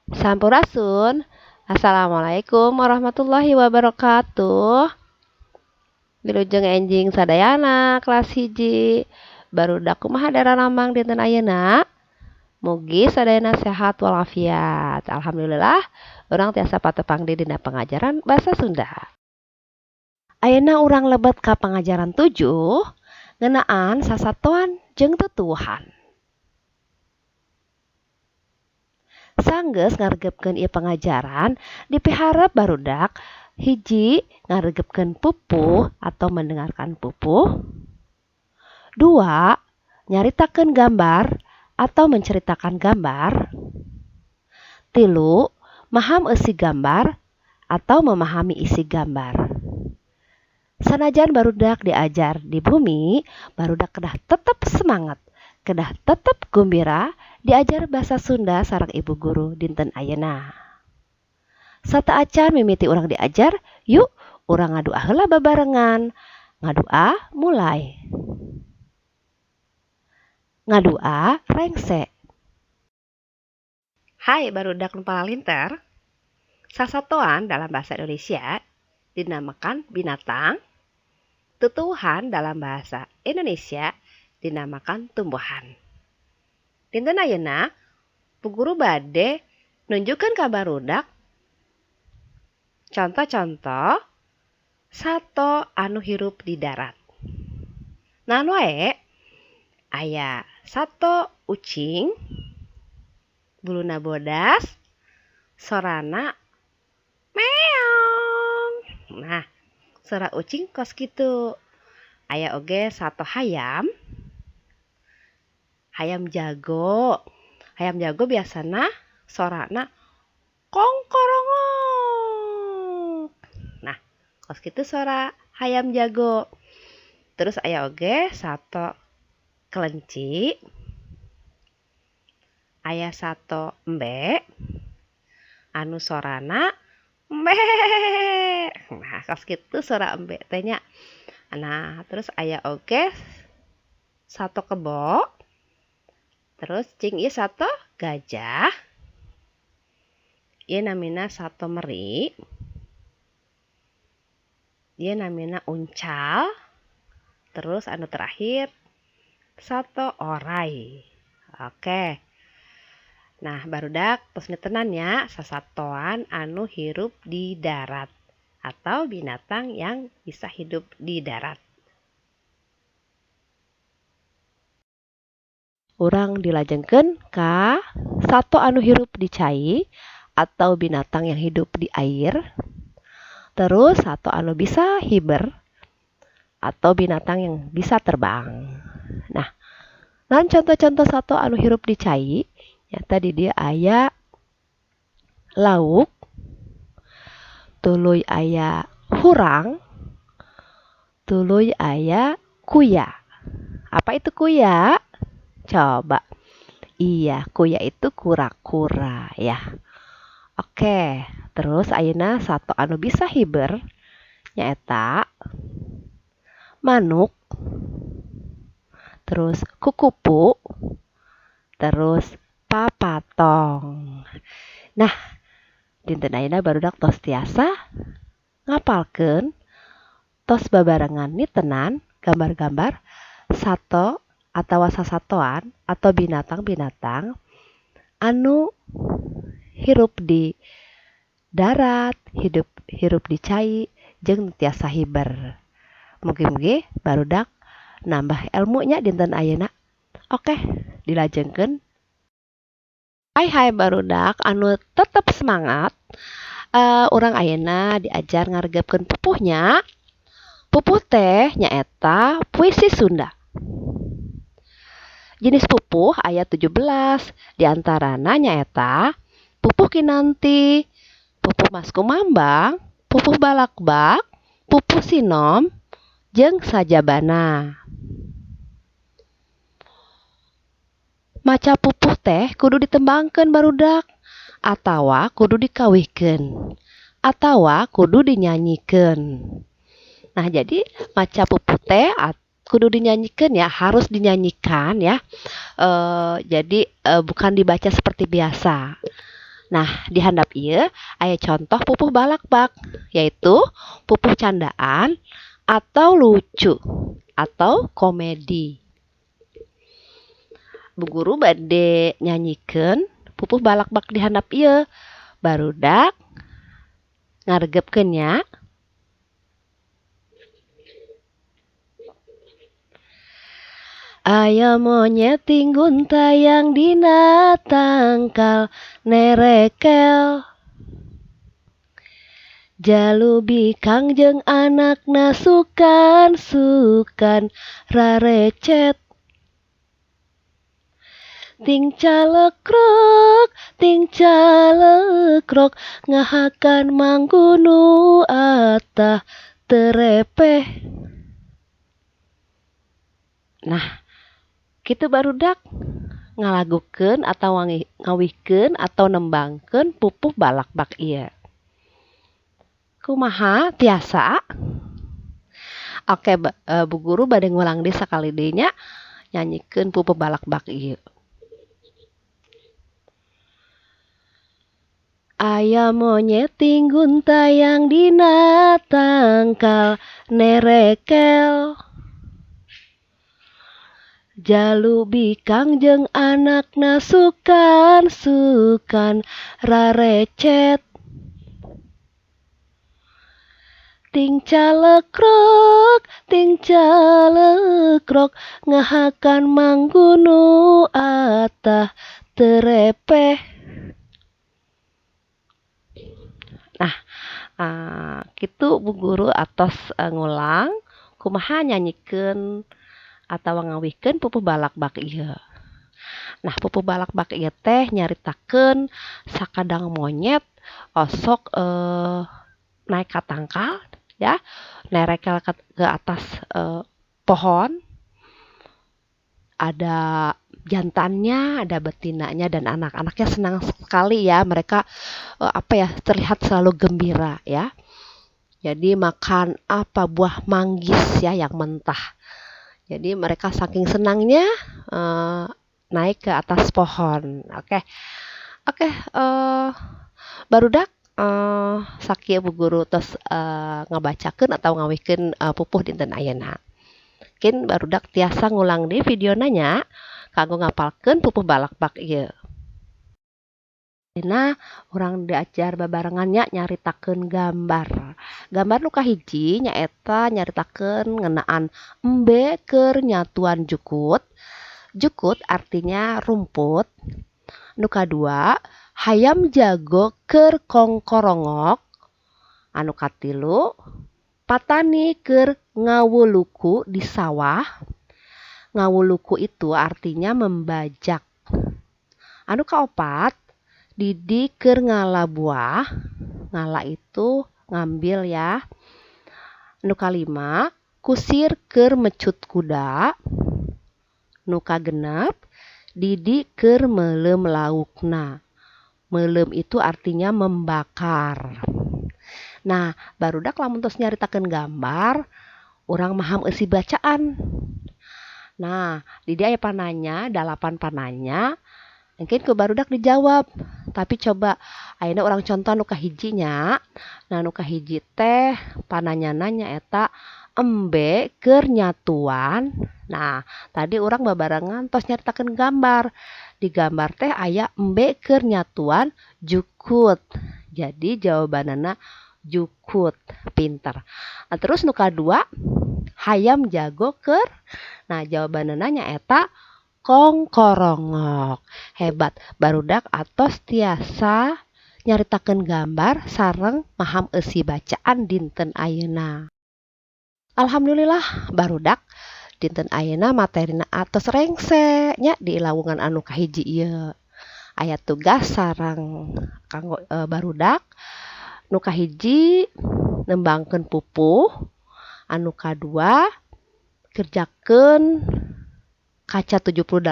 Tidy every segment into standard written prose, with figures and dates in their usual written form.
Sampurasun. Assalamualaikum warahmatullahi wabarakatuh. Wilujeng enjing sadayana kelas hiji. Barudak kumaha daranambang dinten ayeuna? Mugi sadayana sehat walafiat. Alhamdulillah, urang tiasa patepang di dina pengajaran basa Sunda. Ayeuna urang lebet ka pengajaran 7 ngeunaan sasatoan jeung tutuwuhan. Sanggeus ngaregepkeun ieu pengajaran, dipiharep barudak hiji ngaregepkeun pupuh atau mendengarkan pupuh. 2. Nyaritakeun gambar atau menceritakan gambar. 3. Maham isi gambar atau memahami isi gambar. Sanajan barudak diajar di bumi, barudak kedah tetep semangat, kedah tetep gembira diajar basa Sunda sareng ibu guru dinten ayeuna. Sataacan mimiti urang diajar, yuk urang ngadua heula babarengan. Ngadua mulai. Ngadua rengse. Hai barudak nu palalinter. Sasatoan dalam bahasa Indonesia dinamakan binatang. Tutuwuhan dalam bahasa Indonesia dinamakan tumbuhan. Dinten ayeuna, Bu Guru bade nunjukkeun ka barudak contoh-contoh sato anu hirup di darat. Naon wae? Aya sato ucing, buluna bodas, sorana meong. Nah, suara ucing kos kitu. Aya oge sato hayam. Hayam jago. Hayam jago biasana sorana kongkorongok. Nah, kos kitu suara hayam jago. Terus aya oge sato kelenci. Aya sato embe. Anu sorana embe. Nah, kos kitu suara embe teh nya. Nah, terus aya oge sato kebo. Terus cing ieu sato gajah. Ieu namina sato meri. Ieu namina uncal. Terus anu terakhir sato orai. Oke. Nah, barudak tos ngetenan ya sasatoan anu hirup di darat atau binatang yang bisa hidup di darat. Urang dilajengkeun ka sato anu hirup di cai atau binatang yang hidup di air. Terus sato anu bisa hiber atau binatang yang bisa terbang. Nah, naon contoh-contoh sato anu hirup di cai? Nyata di dia aya lauk, tuluy aya hurang, tuluy aya kuya. Apa itu kuya? Coba. Iya, kuya itu kura-kura ya. Oke, terus ayeuna sato anu bisa hiber nyaeta manuk, terus kukupu, terus papatong. Nah, dinten ayeuna barudak tos tiasa ngapalkeun tos babarengan nitenan gambar-gambar sato atau sasatoan atau binatang-binatang anu hirup di darat, hirup di cai jeung tiasa hiber. Mugi-mugi barudak nambah ilmunya dinten ayeuna. Oke, dilajengkeun. Hai barudak anu tetep semangat. Urang ayeuna diajar ngaregepkeun pupuhnya. Pupuh teh nyaeta puisi Sunda. Jenis pupuh aya 17, diantarana nyaeta pupuh kinanti, pupuh mas kumambang, pupuh balakbak, pupuh sinom, jeung sajabana. Maca pupuh teh kudu ditembangkeun barudak, atawa kudu dikawihkeun, atawa kudu dinyanyikeun. Nah, jadi maca pupuh teh kudu dinyanyikan ya, harus dinyanyikan ya. Jadi bukan dibaca seperti biasa. Nah, di handap ieu aya contoh pupuh balakbak, yaitu pupuh candaan atau lucu atau komedi. Bu guru bade nyanyikeun pupuh balakbak di handap ieu. Barudak ngaregepkeun nya. Aya monyet tinggun tayang dina tangkal nerekel. Jalubi kangjeng anakna sukan rarecet. Ting calekrok ngahakan manggunu atah terepeh. Nah, kitu barudak ngalagukeun atau ngawihkeun atau nembangkeun pupuh balakbak ieu. Kumaha tiasa? Oke, Bu guru bade ngulang deui sakali deui nya nyanyikeun pupuh balakbak ieu. Aya monyet tinggun tayang dina tangkal nerekel. Jalubi kangjeng anakna sukan rarecet. Ting calekrok ngahakan manggunu atah terepeh. Nah, kitu Bu guru atos ngulang kumaha nyanyikeun atawa ngawihkeun pupuh balakbak ieu. Nah, pupuh balakbak ieu teh nyaritakeun sakadang monyet osok naik ka tangkal ya, nerekel ke atas pohon. Ada jantannya, ada betinanya dan anak-anaknya senang sekali ya. Mereka terlihat selalu gembira ya. Jadi makan buah manggis ya yang mentah. Jadi mereka saking senangnya naik ke atas pohon. Oke, barudak sakieu Bu guru tos ngabacakeun atau ngawihkeun pupuh dinten ayeuna. Mungkin barudak tiasa ngulang di video nanya kanggo ngapalkeun pupuh balakbak ieu. Dina urang diajar babarengannya nyaritakeun gambar. Gambar nu kahiji nyaeta nyaritakeun ngeunaan embe keur nyatuan jukut. Jukut artinya rumput. Nu kadua, hayam jago keur kongkorongok. Anu katilu, patani keur ngawuluku di sawah. Ngawuluku itu artinya membajak. Anu kaopat, Didi keur ngala buah. Ngala itu ngambil ya. Nu kalima, kusir keur mecut kuda. Nu kagenep, Didi keur meuleum laukna. Meuleum itu artinya membakar. Nah, barudak lamun tos nyaritakeun gambar, urang maham eusi bacaan. Nah, di dia aya pananya, 8 pananya. Mungkin ku barudak dijawab. Tapi coba ayeuna urang contoh nu kahijinya. Nah, nu kahiji teh pananyana nyaeta embe keur nyatuan. Nah, tadi urang babarengan tos nyaritakeun gambar. Di gambar teh aya embe keur nyatuan jukut. Jadi jawabanana jukut. Pinter. Nah, terus nu kadua hayam jago keur. Nah, jawabanana nyaeta kongkorongok. Hebat. Barudak atos tiasa nyaritakeun gambar sareng maham eusi bacaan dinten ayeuna. Alhamdulillah barudak dinten ayeuna materina atos rengse nya di lawungan anu kahiji ieu. Aya tugas sareng kanggo barudak. Nu kahiji nembangkeun pupuh. Anu kadua kerjakeun kaca 78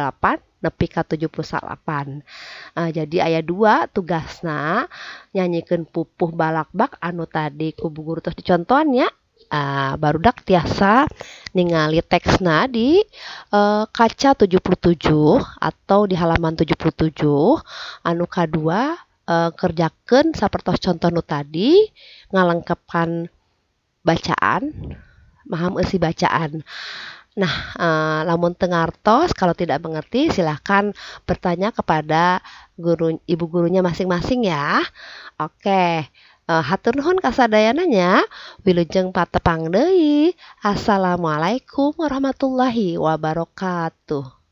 nepi ka 78. Jadi aya 2 tugasna nyanyikeun pupuh balakbak anu tadi ku Bu guru tos dicontohan nya. Barudak tiasa ningali teksna di kaca 77 atau di halaman 77. Anu kadua kerjakeun sapertos contoh nu tadi, ngalengkepkan bacaan, maham eusi bacaan. Nah, lamun teu ngartos, kalau tidak mengerti silahkan bertanya kepada ibu gurunya masing-masing ya. Oke, hatur nuhun kasadayananya. Wilujeng patepang deui. Assalamualaikum warahmatullahi wabarakatuh.